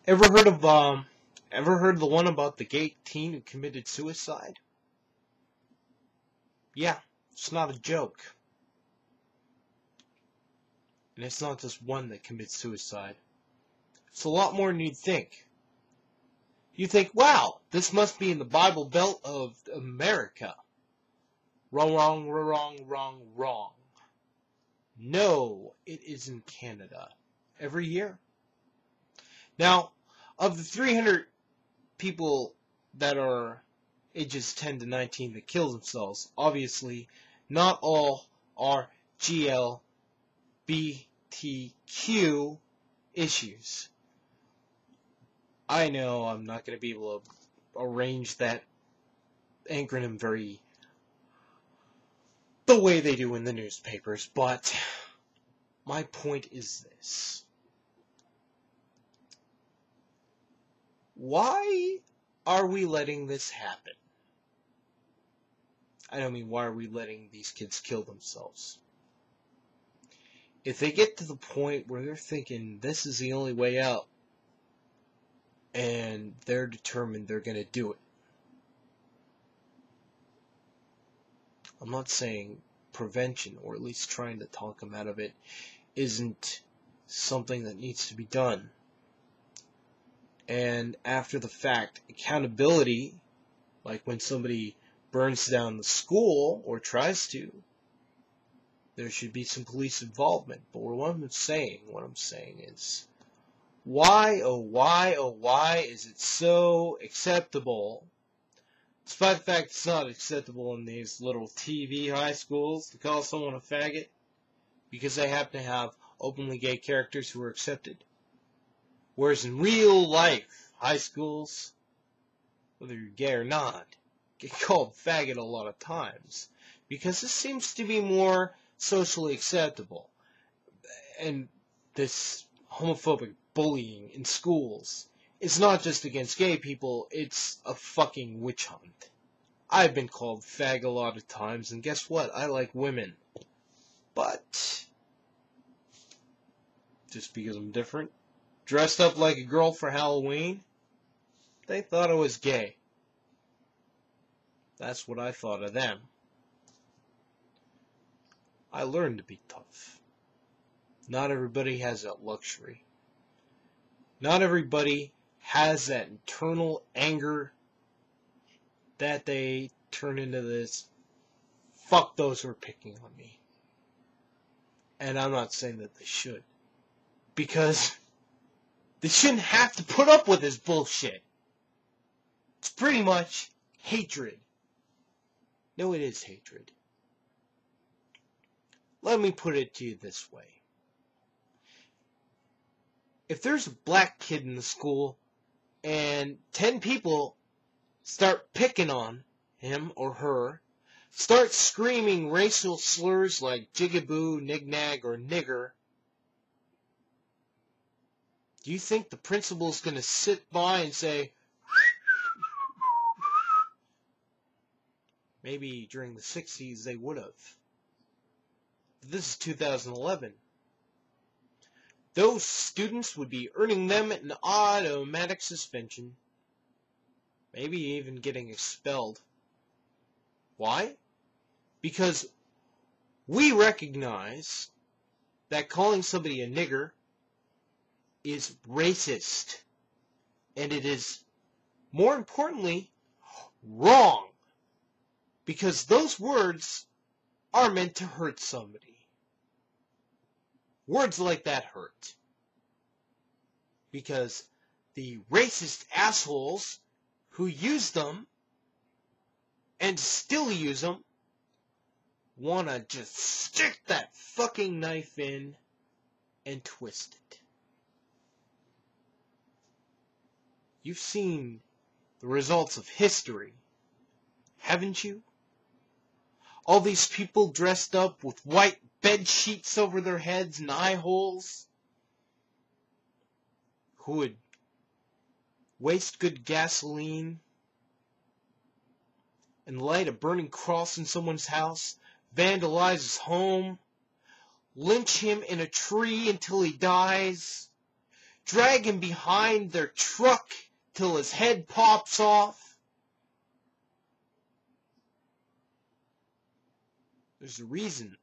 Ever heard of ever heard the one about the gay teen who committed suicide? Yeah, it's not a joke. And it's not just one that commits suicide. It's a lot more than you'd think. You think, wow, this must be in the Bible Belt of America. Wrong, wrong, wrong, wrong, wrong. No, it is in Canada. Every year. Now, of the 300 people that are ages 10 to 19 that kill themselves, obviously, not all are GLBTQ issues. I know I'm not going to be able to arrange that acronym the way they do in the newspapers, but my point is this. Why are we letting this happen? I don't mean why are we letting these kids kill themselves? If they get to the point where they're thinking this is the only way out, and they're determined they're going to do it. I'm not saying prevention, or at least trying to talk them out of it, isn't something that needs to be done. And after the fact, accountability, like when somebody burns down the school or tries to, there should be some police involvement. But what I'm saying is, why, oh why is it so acceptable, despite the fact it's not acceptable in these little TV high schools, to call someone a faggot because they happen to have openly gay characters who are accepted? Whereas in real life, high schools, whether you're gay or not, get called faggot a lot of times because this seems to be more socially acceptable. And this homophobic bullying in schools is not just against gay people, it's a fucking witch hunt. I've been called fag a lot of times, and guess what? I like women. But just because I'm different, dressed up like a girl for Halloween, they thought I was gay. That's what I thought of them. I learned to be tough. Not everybody has that luxury. Not everybody has that internal anger that they turn into this, fuck those who are picking on me. And I'm not saying that they should. Because they shouldn't have to put up with this bullshit. It's pretty much hatred. No, it is hatred. Let me put it to you this way. If there's a black kid in the school and 10 people start picking on him or her, start screaming racial slurs like jigaboo, nignag, or nigger, do you think the principal's going to sit by and say, maybe during the 60s they would have. This is 2011. Those students would be earning them an automatic suspension. Maybe even getting expelled. Why? Because we recognize that calling somebody a nigger is racist. And it is, more importantly, wrong. Because those words are meant to hurt somebody. Words like that hurt. Because the racist assholes who use them and still use them want to just stick that fucking knife in and twist it. You've seen the results of history, haven't you? All these people dressed up with white bed sheets over their heads and eye holes, who would waste good gasoline and light a burning cross in someone's house, vandalize his home, lynch him in a tree until he dies, drag him behind their truck till his head pops off. There's a reason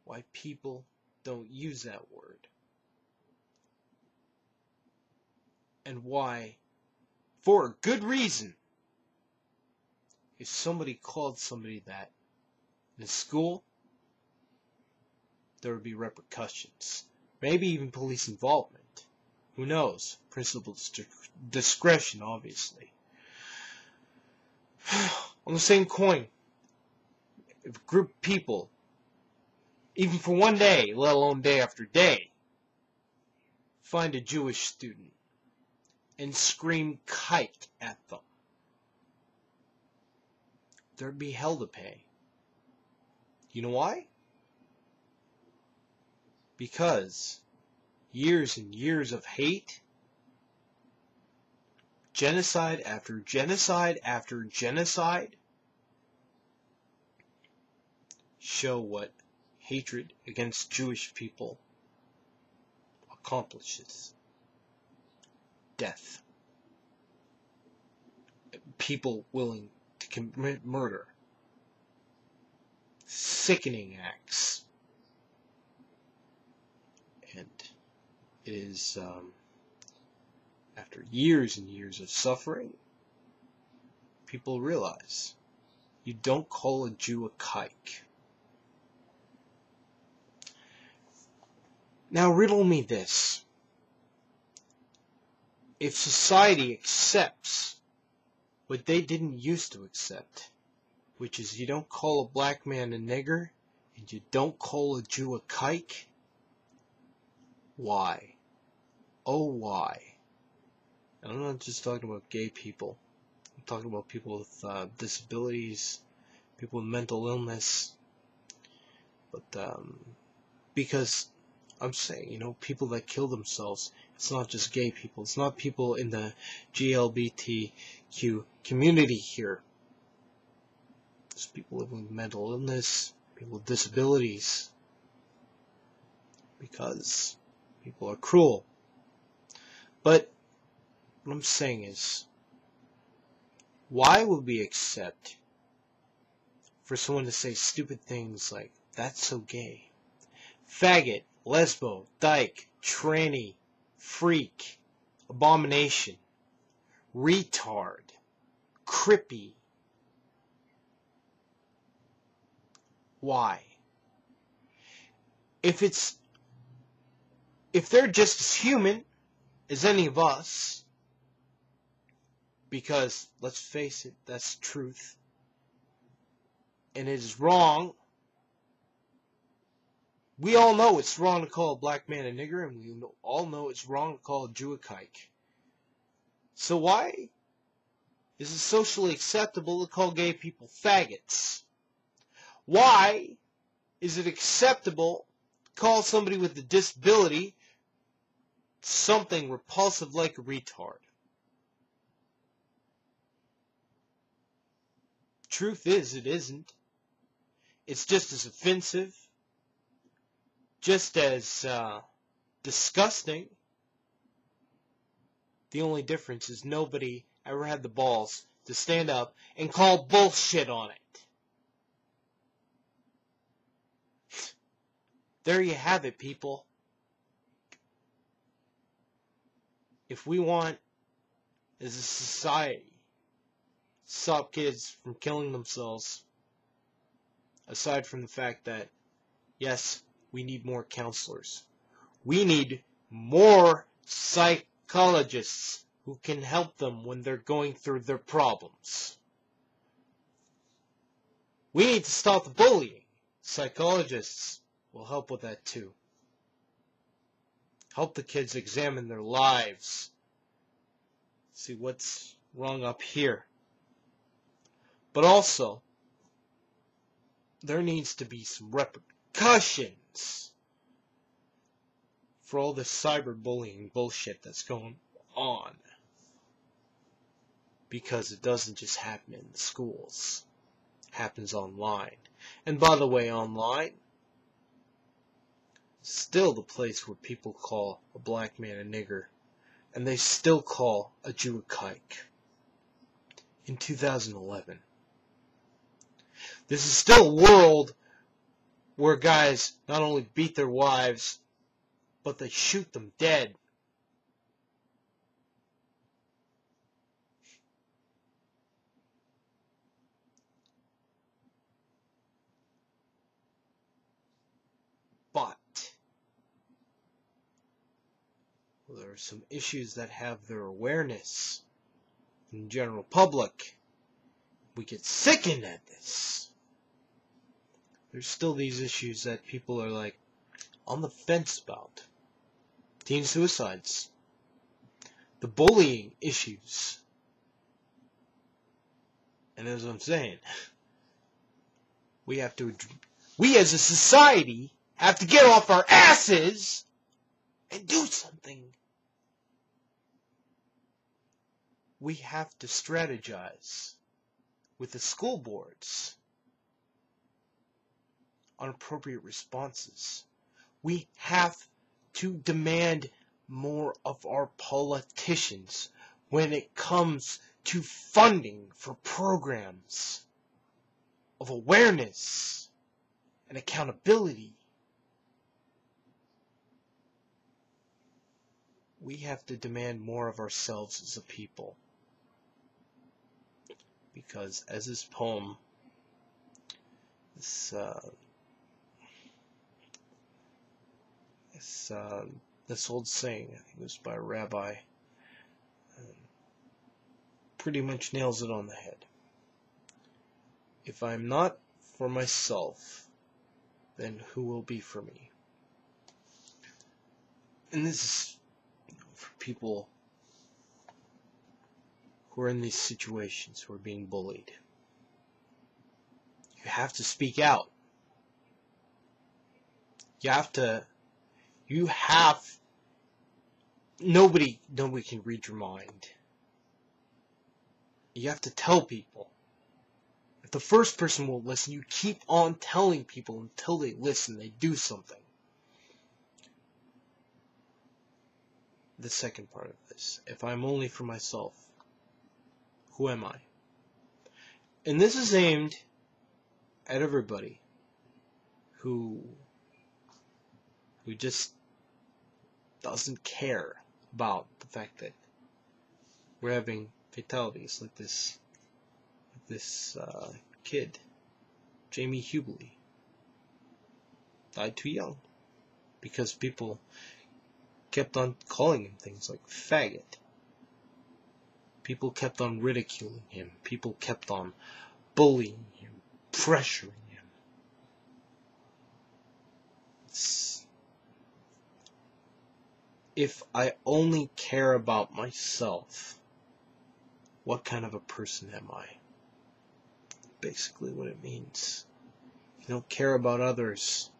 why people don't use that word. And why, for a good reason, if somebody called somebody that in school, there would be repercussions. Maybe even police involvement. Who knows? Principal's discretion, obviously. On the same coin, if a group of people, even for one day, let alone day after day, find a Jewish student and scream kike at them, there'd be hell to pay. You know why? Because years and years of hate, genocide after genocide after genocide, show what hatred against Jewish people accomplishes. Death. People willing to commit murder. Sickening acts. And it is, after years and years of suffering, people realize you don't call a Jew a kike. Now riddle me this. If society accepts what they didn't used to accept, which is you don't call a black man a nigger, and you don't call a Jew a kike, why? Oh, why? And I'm not just talking about gay people. I'm talking about people with disabilities, people with mental illness. But because I'm saying, you know, people that kill themselves, it's not just gay people. It's not people in the GLBTQ community here. It's people living with mental illness, people with disabilities. Because people are cruel. But what I'm saying is, why would we accept for someone to say stupid things like, that's so gay? Faggot, lesbo, dyke, tranny, freak, abomination, retard, crippy. Why? If they're just as human as any of us, because, let's face it, that's truth, and it is wrong. We all know it's wrong to call a black man a nigger, and we all know it's wrong to call a Jew a kike. So why is it socially acceptable to call gay people faggots? Why is it acceptable to call somebody with a disability something repulsive like a retard? Truth is, it isn't. It's just as offensive, just as disgusting. The only difference is nobody ever had the balls to stand up and call bullshit on it. There you have it, people. If we want, as a society, to stop kids from killing themselves, aside from the fact that, yes, we need more counselors. We need more psychologists who can help them when they're going through their problems. We need to stop the bullying. Psychologists will help with that too. Help the kids examine their lives. See what's wrong up here. But also, there needs to be some repercussions for all this cyberbullying bullshit that's going on. Because it doesn't just happen in the schools. It happens online. And by the way, online, still the place where people call a black man a nigger, and they still call a Jew a kike. In 2011. This is still a world where guys not only beat their wives, but they shoot them dead. But there are some issues that have their awareness in the general public. We get sickened at this. There's still these issues that people are like on the fence about. Teen suicides. The bullying issues. And as I'm saying, we as a society have to get off our asses and do something. We have to strategize with the school boards on appropriate responses. We have to demand more of our politicians when it comes to funding for programs of awareness and accountability. We have to demand more of ourselves as a people. Because as this poem, this old saying, I think it was by a rabbi, pretty much nails it on the head. If I'm not for myself, then who will be for me? And this is for people who are in these situations, who are being bullied. You have to speak out. Nobody can read your mind. You have to tell people. If the first person won't listen, you keep on telling people until they listen, they do something. The second part of this, if I'm only for myself, who am I? And this is aimed at everybody who just doesn't care about the fact that we're having fatalities like this kid, Jamie Hubley, died too young because people kept on calling him things like faggot. People kept on ridiculing him. People kept on bullying him, pressuring him. If I only care about myself, what kind of a person am I? Basically what it means. If you don't care about others,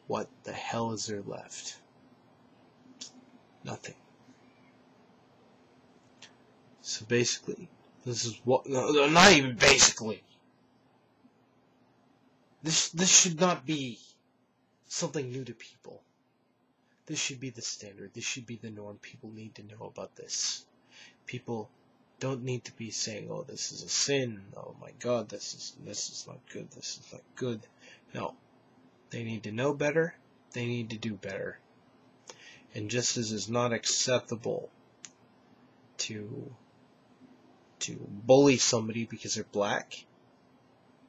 what the hell is there left? Nothing. So basically, this is what, no, not even basically. This should not be something new to people. This should be the standard. This should be the norm. People need to know about this. People don't need to be saying, oh, this is a sin. Oh my God, this is not good. This is not good. No. They need to know better. They need to do better. And just as it's not acceptable to bully somebody because they're black,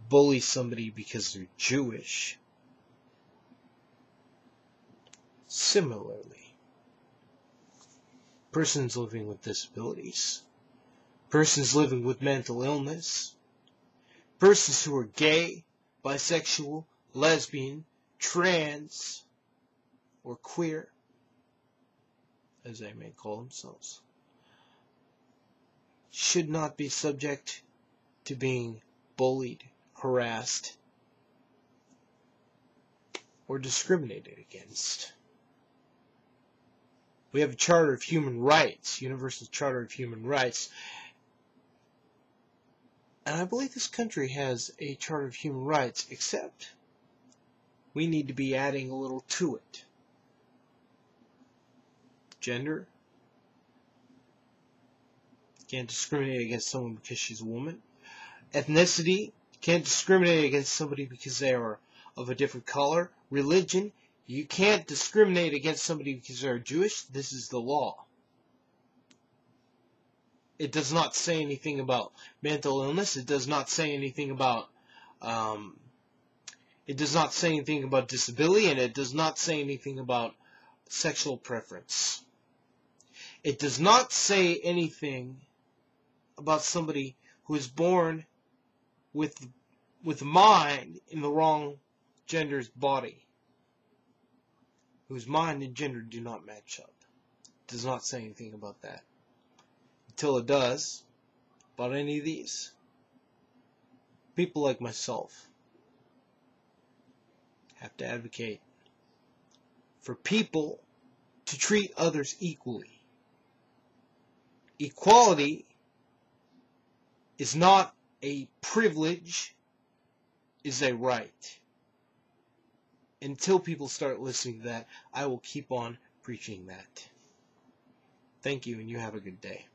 bully somebody because they're Jewish, similarly, persons living with disabilities, persons living with mental illness, persons who are gay, bisexual, lesbian, trans, or queer, as they may call themselves, should not be subject to being bullied, harassed, or discriminated against. We have a Charter of Human Rights, Universal Charter of Human Rights, and I believe this country has a Charter of Human Rights, except we need to be adding a little to it. Gender. Can't discriminate against someone because she's a woman. Ethnicity. Can't discriminate against somebody because they are of a different color. Religion. You can't discriminate against somebody because they're Jewish. This is the law. It does not say anything about mental illness. It does not say anything about disability, and it does not say anything about sexual preference. It does not say anything about somebody who is born with mind in the wrong gender's body, whose mind and gender do not match up. It does not say anything about that. Until it does, about any of these, people like myself have to advocate for people to treat others equally. Equality is not a privilege, is a right. Until people start listening to that, I will keep on preaching that. Thank you, and you have a good day.